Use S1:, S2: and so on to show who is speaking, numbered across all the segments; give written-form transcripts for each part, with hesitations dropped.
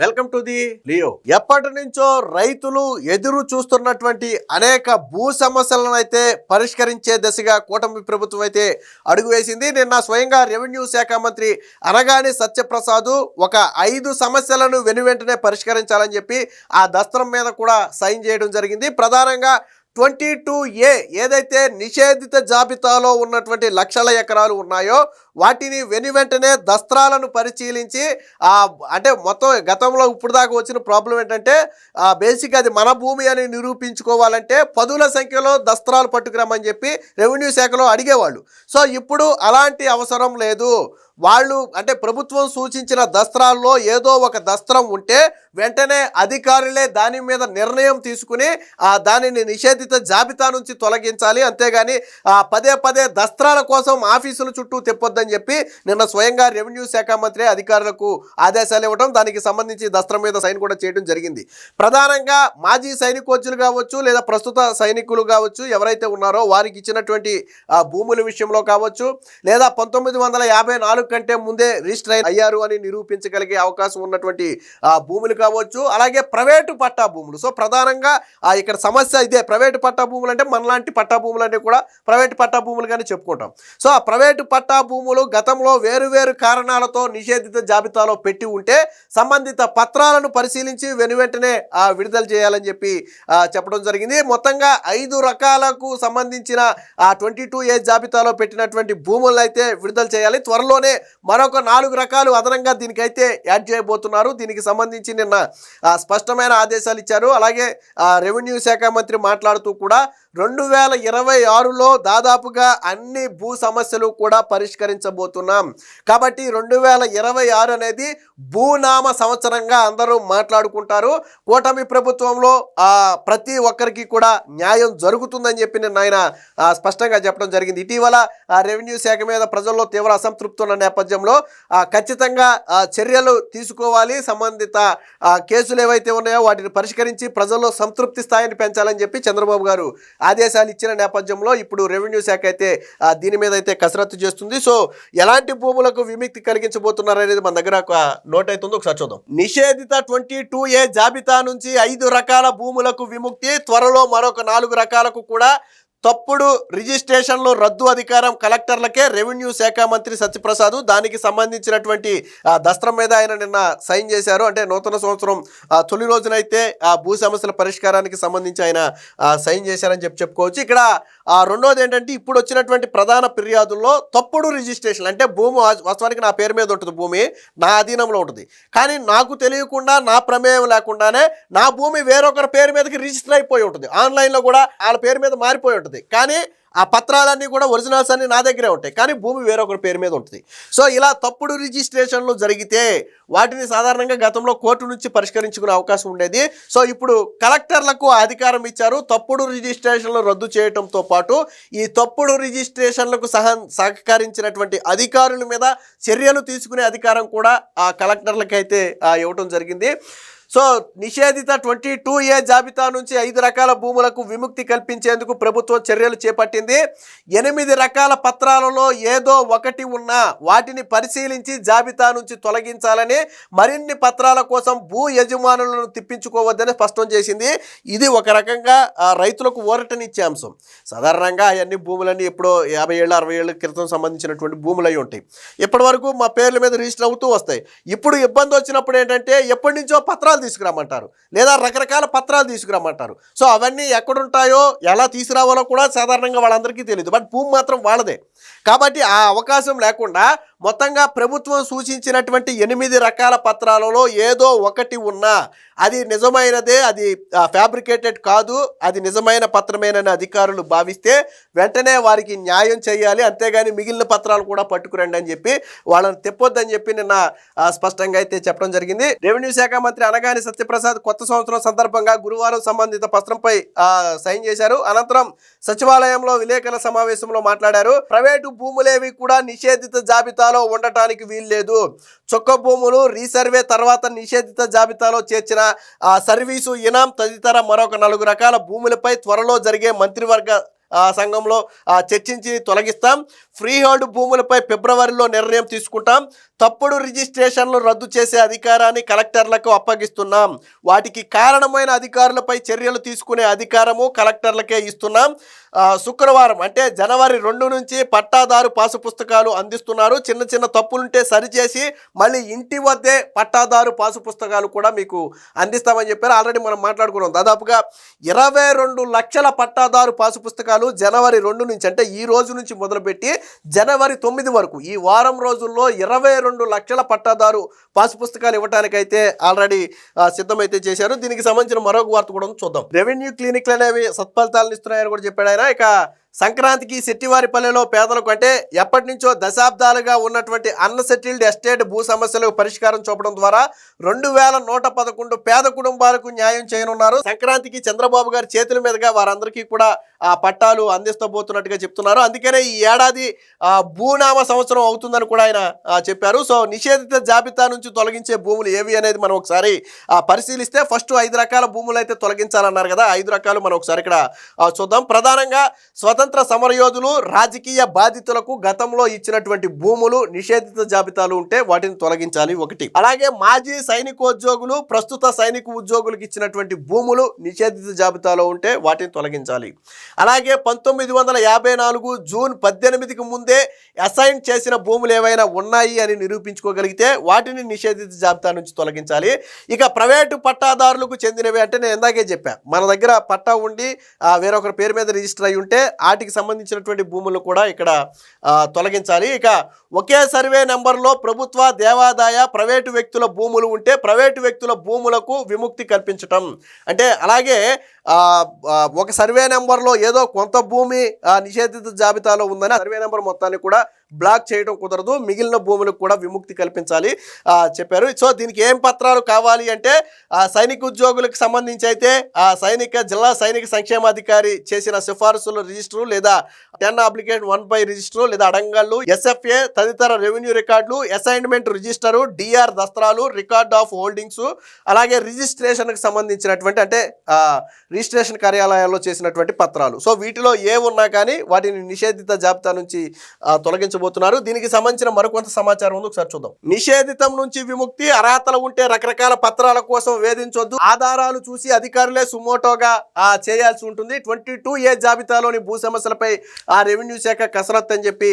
S1: Welcome to the Leo. ఎప్పటి నుంచో రైతులు ఎదురు చూస్తున్నటువంటి అనేక భూ సమస్యలను అయితే పరిష్కరించే దిశగా కూటమి ప్రభుత్వం అయితే అడుగు వేసింది. నిన్న స్వయంగా రెవెన్యూ శాఖ మంత్రి అనగాని సత్యప్రసాద్ ఒక 5 సమస్యలను వెనువెంటనే పరిష్కరించాలని చెప్పి ఆ దస్త్రం మీద కూడా సైన్ చేయడం జరిగింది. ప్రధానంగా 22A ఏదైతే నిషేధిత జాబితాలో ఉన్నటువంటి లక్షల ఎకరాలు ఉన్నాయో వాటిని వెనువెంటనే దస్త్రాలను పరిశీలించి అంటే మొత్తం గతంలో ఇప్పుడు దాకా వచ్చిన ప్రాబ్లం ఏంటంటే బేసిక్ అది మన భూమి అని నిరూపించుకోవాలంటే పదుల సంఖ్యలో దస్త్రాలు పట్టుకురమ్మని చెప్పి రెవెన్యూ శాఖలో అడిగేవాళ్ళు. సో ఇప్పుడు అలాంటి అవసరం లేదు. వాళ్ళు అంటే ప్రభుత్వం సూచించిన దస్త్రాల్లో ఏదో ఒక దస్త్రం ఉంటే వెంటనే అధికారులే దాని మీద నిర్ణయం తీసుకుని దానిని నిషేధిత జాబితా నుంచి తొలగించాలి. అంతేగాని పదే పదే దస్త్రాల కోసం ఆఫీసుల చుట్టూ తిప్పొద్దని చెప్పి నిన్న స్వయంగా రెవెన్యూ శాఖ మంత్రి అధికారులకు ఆదేశాలు ఇవ్వడం, దానికి సంబంధించి దస్త్రం మీద సైన్ కూడా చేయడం జరిగింది. ప్రధానంగా మాజీ సైనికోద్యులు కావచ్చు లేదా ప్రస్తుత సైనికులు కావచ్చు ఎవరైతే ఉన్నారో వారికి ఇచ్చినటువంటి భూముల విషయంలో కావచ్చు లేదా 1954 కంటే ముందే రిజిస్టర్ అయ్యారు అని నిరూపించగలిగే అవకాశం ఉన్నటువంటి భూములు కావచ్చు, అలాగే ప్రైవేటు పట్టా భూములు. సో ప్రధానంగా ఇక్కడ సమస్య ఇదే. ప్రైవేటు పట్టా భూములు అంటే మనలాంటి పట్టా భూములు అంటే కూడా ప్రైవేటు పట్టా భూములుగానే చెప్పుకుంటాం. సో ఆ ప్రైవేటు పట్టా భూములు గతంలో వేరు కారణాలతో నిషేధిత జాబితాలో పెట్టి ఉంటే సంబంధిత పత్రాలను పరిశీలించి వెనువెంటనే విడుదల చేయాలని చెప్పి చెప్పడం జరిగింది. మొత్తంగా 5 రకాలకు సంబంధించిన 22A జాబితాలో పెట్టినటువంటి భూములను అయితే విడుదల చేయాలి. త్వరలోనే మరొక 4 రకాలు అదనంగా దీనికైతే యాడ్ చేయబోతున్నారు. దీనికి సంబంధించి నిన్న స్పష్టమైన ఆదేశాలు ఇచ్చారు. అలాగే రెవెన్యూ శాఖ మంత్రి మాట్లాడుతూ కూడా 2026లో దాదాపుగా అన్ని భూ సమస్యలు కూడా పరిష్కరించబోతున్నాం. కాబట్టి 2026 అనేది భూనామ సంవత్సరంగా అందరూ మాట్లాడుకుంటారు. కూటమి ప్రభుత్వంలో ప్రతి ఒక్కరికి కూడా న్యాయం జరుగుతుందని చెప్పి నిన్న ఆయన స్పష్టంగా చెప్పడం జరిగింది. ఇటీవల రెవెన్యూ శాఖ మీద ప్రజల్లో తీవ్ర అసంతృప్తి ఉన్న నేపథ్యంలో ఖచ్చితంగా చర్యలు తీసుకోవాలి. సంబంధిత కేసులు ఏవైతే ఉన్నాయో వాటిని పరిష్కరించి ప్రజల్లో సంతృప్తి స్థాయిని పెంచాలని చెప్పి చంద్రబాబు గారు ఆదేశాలు ఇచ్చిన నేపథ్యంలో ఇప్పుడు రెవెన్యూ శాఖ అయితే దీని మీద అయితే కసరత్తు చేస్తుంది. సో ఎలాంటి భూములకు విముక్తి కలిగించబోతున్నారు అనేది మన దగ్గర ఒక నోట్ అవుతుంది, ఒకసారి చూద్దాం. నిషేధిత 22A జాబితా నుంచి 5 రకాల భూములకు విముక్తి, త్వరలో మరొక 4 రకాలకు కూడా తప్పుడు రిజిస్ట్రేషన్లో రద్దు అధికారం కలెక్టర్లకే రెవెన్యూ శాఖ మంత్రి సత్యప్రసాద్. దానికి సంబంధించినటువంటి దస్త్రం మీద ఆయన నిన్న సైన్ చేశారు. అంటే నూతన సంవత్సరం తొలి రోజునైతే భూ సమస్యల పరిష్కారానికి సంబంధించి ఆయన సైన్ చేశారని చెప్పుకోవచ్చు. ఇక్కడ రెండోది ఏంటంటే ఇప్పుడు వచ్చినటువంటి ప్రధాన ఫిర్యాదుల్లో తప్పుడు రిజిస్ట్రేషన్, అంటే భూమి వాస్తవానికి నా పేరు మీద ఉంటుంది, భూమి నా అధీనంలో ఉంటుంది, కానీ నాకు తెలియకుండా నా ప్రమేయం లేకుండానే నా భూమి వేరొకరి పేరు మీదకి రిజిస్టర్ అయిపోయి ఉంటుంది. ఆన్లైన్లో కూడా వాళ్ళ పేరు మీద మారిపోయి ఉంటుంది, కానీ ఆ పత్రాలన్నీ కూడా ఒరిజినల్స్ అన్నీ నా దగ్గరే ఉంటాయి, కానీ భూమి వేరొకరి పేరు మీద ఉంటుంది. సో ఇలా తప్పుడు రిజిస్ట్రేషన్లు జరిగితే వాటిని సాధారణంగా గతంలో కోర్టు నుంచి పరిష్కరించుకునే అవకాశం ఉండేది. సో ఇప్పుడు కలెక్టర్లకు అధికారం ఇచ్చారు. తప్పుడు రిజిస్ట్రేషన్లు రద్దు చేయడంతో పాటు ఈ తప్పుడు రిజిస్ట్రేషన్లకు సహకరించినటువంటి అధికారుల మీద చర్యలు తీసుకునే అధికారం కూడా ఆ కలెక్టర్లకైతే ఇవ్వటం జరిగింది. సో నిషేధిత 22A జాబితా నుంచి 5 రకాల భూములకు విముక్తి కల్పించేందుకు ప్రభుత్వం చర్యలు చేపట్టింది. 8 రకాల పత్రాలలో ఏదో ఒకటి ఉన్నా వాటిని పరిశీలించి జాబితా నుంచి తొలగించాలని, మరిన్ని పత్రాల కోసం భూ యజమానులను తిప్పించుకోవద్దని స్పష్టం చేసింది. ఇది ఒక రకంగా రైతులకు ఊరటనిచ్చే అంశం. సాధారణంగా అవన్నీ భూములన్నీ ఎప్పుడో 50 ఏళ్ళు 60 ఏళ్ళ క్రితం సంబంధించినటువంటి భూములు అయి ఉంటాయి. ఇప్పటి వరకు మా పేర్ల మీద రిజిస్టర్ అవుతూ వస్తాయి. ఇప్పుడు ఇబ్బంది వచ్చినప్పుడు ఏంటంటే ఎప్పటి నుంచో పత్రాలు తీసుకురమ్మంటారు, లేదా రకరకాల పత్రాలు తీసుకురమ్మంటారు. సో అవన్నీ ఎక్కడుంటాయో ఎలా తీసుకురావాలో కూడా సాధారణంగా వాళ్ళందరికీ తెలియదు, బట్ భూమి మాత్రం వాళ్ళదే. కాబట్టి ఆ అవకాశం లేకుండా మొత్తంగా ప్రభుత్వం సూచించినటువంటి 8 రకాల పత్రాలలో ఏదో ఒకటి ఉన్నా అది నిజమైనదే, అది ఫ్యాబ్రికేటెడ్ కాదు, అది నిజమైన పత్రమేనని అధికారులు భావిస్తే వెంటనే వారికి న్యాయం చేయాలి. అంతేగాని మిగిలిన పత్రాలు కూడా పట్టుకురండి అని చెప్పి వాళ్ళని తెప్పొద్దని చెప్పి నిన్న స్పష్టంగా అయితే చెప్పడం జరిగింది. రెవెన్యూ శాఖ మంత్రి అనగాని సత్యప్రసాద్ కొత్త సంవత్సరం సందర్భంగా గురువారం సంబంధిత పత్రంపై సైన్ చేశారు. అనంతరం సచివాలయంలో విలేకరుల సమావేశంలో మాట్లాడారు. ప్రైవేటు భూములేవి కూడా నిషేధిత జాబితాలో ఉండటానికి వీల్లేదు. చొక్క భూములు రీసర్వే తర్వాత నిషేధిత జాబితాలో చేర్చిన సర్వీసు ఇనాం తదితర మరొక 4 రకాల భూములపై త్వరలో జరిగే మంత్రివర్గ సంఘంలో చర్చించి తొలగిస్తాం. ఫ్రీ హోల్డ్ భూములపై ఫిబ్రవరిలో నిర్ణయం తీసుకుంటాం. తప్పుడు రిజిస్ట్రేషన్లు రద్దు చేసే అధికారాన్ని కలెక్టర్లకు అప్పగిస్తున్నాం. వాటికి కారణమైన అధికారులపై చర్యలు తీసుకునే అధికారము కలెక్టర్లకే ఇస్తున్నాం. శుక్రవారం అంటే జనవరి 2 నుంచి పట్టాదారు పాసు పుస్తకాలు అందిస్తున్నారు. చిన్న చిన్న తప్పులుంటే సరిచేసి మళ్ళీ ఇంటి వద్దే పట్టాదారు పాసు పుస్తకాలు కూడా మీకు అందిస్తామని చెప్పారు. ఆల్రెడీ మనం మాట్లాడుకున్నాం. దాదాపుగా 22 లక్షల పట్టాదారు పాసు పుస్తకాలు జనవరి 2 నుంచి అంటే ఈ రోజు నుంచి మొదలుపెట్టి జనవరి 9 వరకు ఈ వారం రోజుల్లో 22 లక్షల పట్టాదారు పాసు పుస్తకాలు ఇవ్వడానికైతే ఆల్రెడీ సిద్ధమైతే చేశారు. దీనికి సంబంధించిన మరొక వార్త కూడా చూద్దాం. రెవెన్యూ క్లినిక్లు అనేవి సత్ఫలితాలను ఇస్తున్నాయని కూడా చెప్పాడు ఆయన. ఇక సంక్రాంతికి శెట్టివారిపల్లెలో పేదలకు అంటే ఎప్పటి నుంచో దశాబ్దాలుగా ఉన్నటువంటి అన్సెటిల్డ్ ఎస్టేట్ భూ సమస్యలకు పరిష్కారం చూపడం ద్వారా 2111 పేద కుటుంబాలకు న్యాయం చేయనున్నారు. సంక్రాంతికి చంద్రబాబు గారి చేతుల మీదుగా వారందరికీ కూడా ఆ పట్టాలు అందిస్తబోతున్నట్టుగా చెప్తున్నారు. అందుకనే ఈ ఏడాది భూనామ సంవత్సరం అవుతుందని కూడా ఆయన చెప్పారు. సో నిషేధిత జాబితా నుంచి తొలగించే భూములు ఏవి అనేది మనం ఒకసారి పరిశీలిస్తే ఫస్ట్ 5 రకాల భూములు అయితే తొలగించాలన్నారు కదా. 5 రకాలు మనం ఒకసారి ఇక్కడ చూద్దాం. ప్రధానంగా స్వతంత్ర సమరయోధులు, రాజకీయ బాధితులకు గతంలో ఇచ్చినటువంటి భూములు నిషేధిత జాబితాలు ఉంటే వాటిని తొలగించాలి 1. అలాగే మాజీ సైనికోద్యోగులు, ప్రస్తుత సైనిక ఉద్యోగులకు ఇచ్చినటువంటి భూములు నిషేధిత జాబితాలో ఉంటే వాటిని తొలగించాలి. అలాగే 1954 జూన్ 18కి ముందే అసైన్ చేసిన భూములు ఏవైనా ఉన్నాయి అని నిరూపించుకోగలిగితే వాటిని నిషేధిత జాబితా నుంచి తొలగించాలి. ఇక ప్రైవేటు పట్టాదారులకు చెందినవి అంటే నేను ఇందాకే చెప్పాను, మన దగ్గర పట్టా ఉండి వేరొకరి పేరు మీద రిజిస్టర్ అయి ఉంటే వాటికి సంబంధించినటువంటి భూములు కూడా ఇక్కడ తొలగించాలి. ఇక ఒకే సర్వే నెంబర్లో ప్రభుత్వ, దేవాదాయ, ప్రైవేటు వ్యక్తుల భూములు ఉంటే ప్రైవేటు వ్యక్తుల భూములకు విముక్తి కల్పించటం. అంటే అలాగే ఒక సర్వే నెంబర్లో ఏదో కొంత భూమి నిషేధిత జాబితాలో ఉందని సర్వే నెంబర్ మొత్తాన్ని కూడా బ్లాక్ చేయడం కుదరదు. మిగిలిన భూములకు కూడా విముక్తి కల్పించాలి చెప్పారు. సో దీనికి ఏం పత్రాలు కావాలి అంటే సైనిక ఉద్యోగులకు సంబంధించి అయితే జిల్లా సైనిక సంక్షేమాధికారి చేసిన సిఫారసుల రిజిస్టరు లేదా 10/1 రిజిస్టరు లేదా అడంగళ్ళు, SFA తదితర revenue records, assignment register, DR దస్త్రాలు, రికార్డ్ ఆఫ్ హోల్డింగ్స్, అలాగే రిజిస్ట్రేషన్కి సంబంధించినటువంటి అంటే రిజిస్ట్రేషన్ కార్యాలయాల్లో చేసినటువంటి పత్రాలు. సో వీటిలో ఏ ఉన్నా కానీ వాటిని నిషేధిత జాబితా నుంచి తొలగించబోతున్నారు. దీనికి సంబంధించిన మరికొంత సమాచారం ఉంది, ఒకసారి చూద్దాం. నిషేధితం నుంచి విముక్తి, అర్హతలు ఉంటే రకరకాల పత్రాల కోసం వేధించొద్దు, ఆధారాలు చూసి అధికారులే సుమోటోగా చేయాల్సి ఉంటుంది. 22A జాబితాలోని భూ సమస్యలపై రెవెన్యూ శాఖ కసరత్తు అని చెప్పి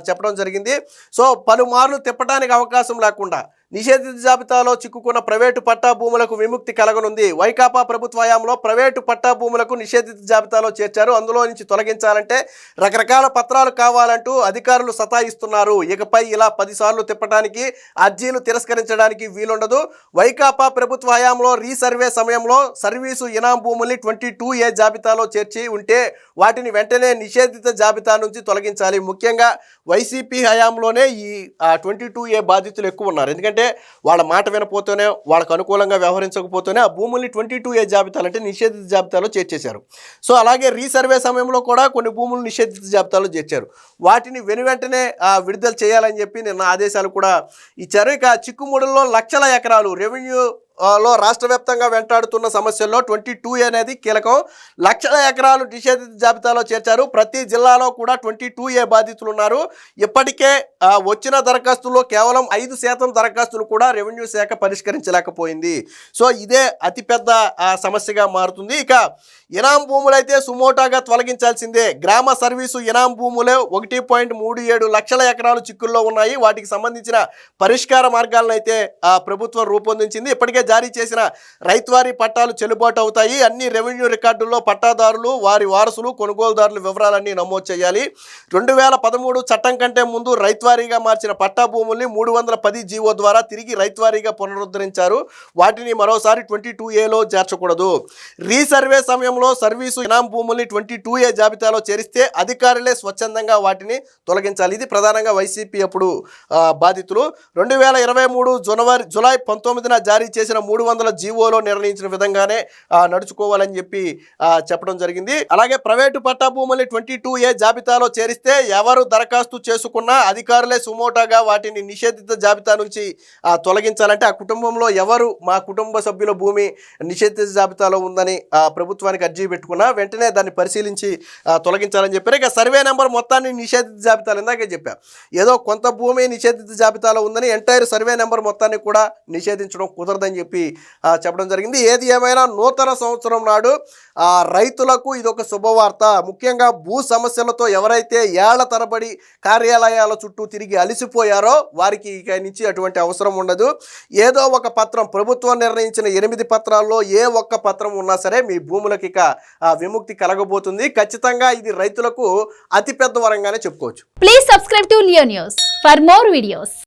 S1: చెప్పడం జరిగింది. సో పలుమార్లు తిప్పడానికి అవకాశం లేకుండా నిషేధిత జాబితాలో చిక్కుకున్న ప్రైవేటు పట్టా భూములకు విముక్తి కలగనుంది. వైకాపా ప్రభుత్వ హయాంలో ప్రైవేటు పట్టా భూములకు నిషేధిత జాబితాలో చేర్చారు. అందులో నుంచి తొలగించాలంటే రకరకాల పత్రాలు కావాలంటూ అధికారులు సతాయిస్తున్నారు. ఇకపై ఇలా 10 సార్లు తిప్పడానికి, అర్జీలు తిరస్కరించడానికి వీలుండదు. వైకాపా ప్రభుత్వ హయాంలో రీసర్వే సమయంలో సర్వీసు ఇనాం భూముల్ని 22A జాబితాలో చేర్చి ఉంటే వాటిని వెంటనే నిషేధిత జాబితా నుంచి తొలగించాలి. ముఖ్యంగా వైసీపీ హయాంలోనే ఈ 22A బాధితులు ఎక్కువ ఉన్నారు. ఎందుకంటే వాళ్ళ మాట వినపోతేనే, వాళ్ళకు అనుకూలంగా వ్యవహరించకపోతేనే ఆ భూముల్ని 22A జాబితాలు అంటే నిషేధిత జాబితాలో చేర్చేశారు. సో అలాగే రీసర్వే సమయంలో కూడా కొన్ని భూములు నిషేధిత జాబితాలో చేర్చారు. వాటిని వెంటనే విడుదల చేయాలని చెప్పి నిన్న ఆదేశాలు కూడా ఇచ్చారు. ఇక చిక్కుముడుల్లో లక్షల ఎకరాలు రెవెన్యూ రాష్ట్ర వ్యాప్తంగా వెంటాడుతున్న సమస్యల్లో 22A అనేది కీలకం. లక్షల ఎకరాలు నిషేధిత జాబితాలో చేర్చారు. ప్రతి జిల్లాలో కూడా 22A బాధితులు ఉన్నారు. ఇప్పటికే వచ్చిన దరఖాస్తుల్లో కేవలం 5% దరఖాస్తులు కూడా రెవెన్యూ శాఖ పరిష్కరించలేకపోయింది. సో ఇదే అతిపెద్ద సమస్యగా మారుతుంది. ఇక ఇనాం భూములైతే సుమోటాగా తొలగించాల్సిందే. గ్రామ సర్వీసు ఇనాం భూములు 1.37 లక్షల ఎకరాలు చిక్కుల్లో ఉన్నాయి. వాటికి సంబంధించిన పరిష్కార మార్గాలను అయితే ప్రభుత్వం రూపొందించింది. ఇప్పటికే జారీ చేసిన రైతువారీ పట్టాలు చెల్లుబాటు అవుతాయి. అన్ని రెవెన్యూ రికార్డుల్లో పట్టాదారులు, వారి వారసులు, కొనుగోలుదారుల వివరాలన్నీ నమోదు చేయాలి. 2013 చట్టం కంటే ముందు రైతువారీగా మార్చిన పట్టా భూముల్ని 310 జీవో ద్వారా తిరిగి రైతువారీగా పునరుద్ధరించారు. వాటిని మరోసారి 22Aలో చేర్చకూడదు. రీసర్వే సమయంలో సర్వీసు ఇనాం భూముల్ని 22A జాబితాలో చేరిస్తే అధికారులే స్వచ్ఛందంగా వాటిని తొలగించాలి. ఇది ప్రధానంగా వైసీపీ అప్పుడు బాధితులు. 2023 జూలై 19న జారీ చేసిన 300 జీవోలో నిర్ణయించిన విధంగానే నడుచుకోవాలని చెప్పి చెప్పడం జరిగింది. అలాగే ప్రైవేటు పట్టా భూముల్ని 22A జాబితాలో చేరిస్తే ఎవరు దరఖాస్తు చేసుకున్నా అధికారులే సుమోటాగా వాటిని నిషేధిత జాబితా నుంచి తొలగించాలంటే ఆ కుటుంబంలో ఎవరు మా కుటుంబ సభ్యుల భూమి నిషేధిత జాబితాలో ఉందని ప్రభుత్వానికి అర్జీ పెట్టుకున్నా వెంటనే దాన్ని పరిశీలించి తొలగించాలని చెప్పారు. ఇక సర్వే నెంబర్ మొత్తాన్ని నిషేధిత జాబితాలు ఇందాకే చెప్పారు, ఏదో కొంత భూమి నిషేధిత జాబితాలో ఉందని ఎంటైర్ సర్వే నెంబర్ మొత్తాన్ని కూడా నిషేధించడం కుదరదని చెప్పి చెప్పడం జరిగింది. ఏది ఏమైనా నూతన సంవత్సరం నాడు రైతులకు ఇదొక శుభవార్త. ముఖ్యంగా భూ సమస్యలతో ఎవరైతే ఏళ్ల తరబడి కార్యాలయాల చుట్టూ తిరిగి అలిసిపోయారో వారికి ఇక నుంచి అటువంటి అవసరం ఉండదు. ఏదో ఒక పత్రం, ప్రభుత్వం నిర్ణయించిన 8 పత్రాల్లో ఏ ఒక్క పత్రం ఉన్నా సరే మీ భూములకు ఇక విముక్తి కలగబోతుంది. ఖచ్చితంగా ఇది రైతులకు అతిపెద్ద వరంగానే చెప్పుకోవచ్చు.
S2: Please subscribe to Leo news for more videos.